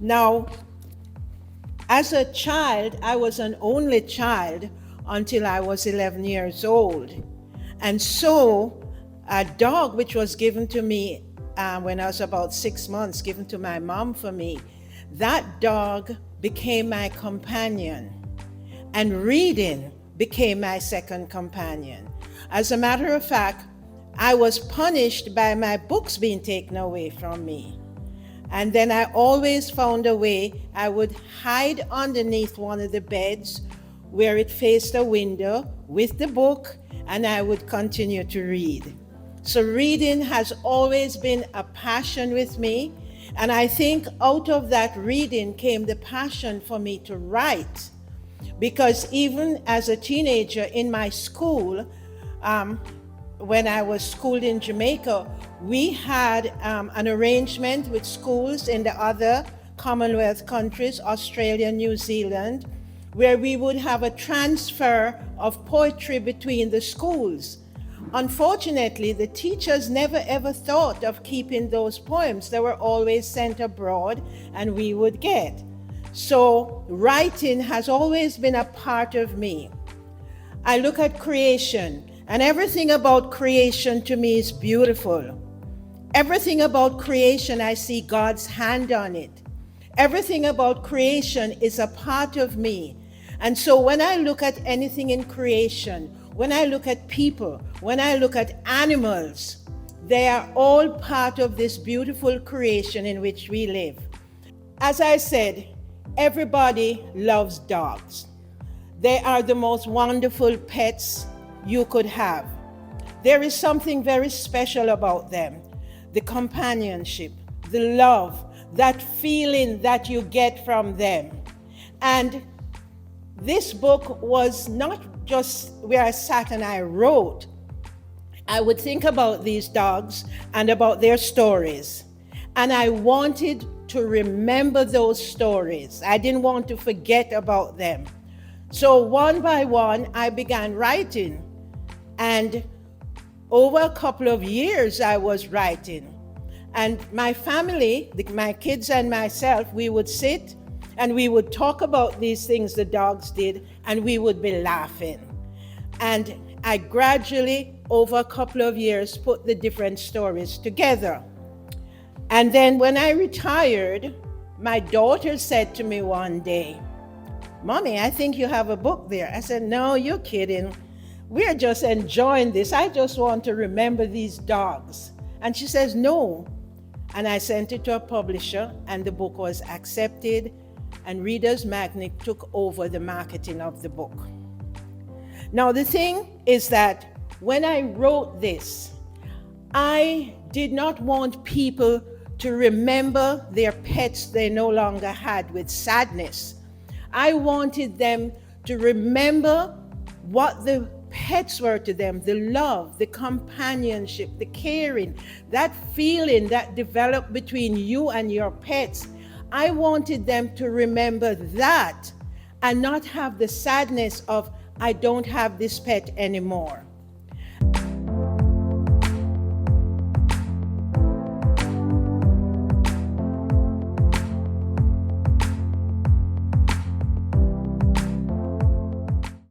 Now, as a child, I was an only child until I was 11 years old. And so a dog which was given to me when I was about 6 months, given to my mom for me, that dog became my companion. And reading became my second companion. As a matter of fact, I was punished by my books being taken away from me. And then I always found a way. I would hide underneath one of the beds where it faced a window with the book, and I would continue to read. So reading has always been a passion with me. And I think out of that reading came the passion for me to write. Because even as a teenager in my school, when I was schooled in Jamaica, we had an arrangement with schools in the other Commonwealth countries, Australia, New Zealand, where we would have a transfer of poetry between the schools. Unfortunately, the teachers never ever thought of keeping those poems. They were always sent abroad and we would get. So writing has always been a part of me. I look at creation, and everything about creation to me is beautiful. Everything about creation, I see God's hand on it. Everything about creation is a part of me. And so when I look at anything in creation, when I look at people, when I look at animals, they are all part of this beautiful creation in which we live. As I said, everybody loves dogs. They are the most wonderful pets you could have. There is something very special about them. The companionship, the love, that feeling that you get from them. And this book was not just where I sat and I wrote. I would think about these dogs and about their stories. And I wanted to remember those stories. I didn't want to forget about them. So one by one, I began writing. And over a couple of years, I was writing. And my family, my kids and myself, we would sit and we would talk about these things the dogs did, and we would be laughing. And I gradually, over a couple of years, put the different stories together. And then when I retired, my daughter said to me one day, "Mommy, I think you have a book there." I said, "No, you're kidding. We're just enjoying this. I just want to remember these dogs." And she says, "No." And I sent it to a publisher, and the book was accepted, and ReadersMagnet took over the marketing of the book. Now, the thing is that when I wrote this, I did not want people to remember their pets they no longer had with sadness. I wanted them to remember what the pets were to them, the love, the companionship, the caring, that feeling that developed between you and your pets. I wanted them to remember that and not have the sadness of, I don't have this pet anymore.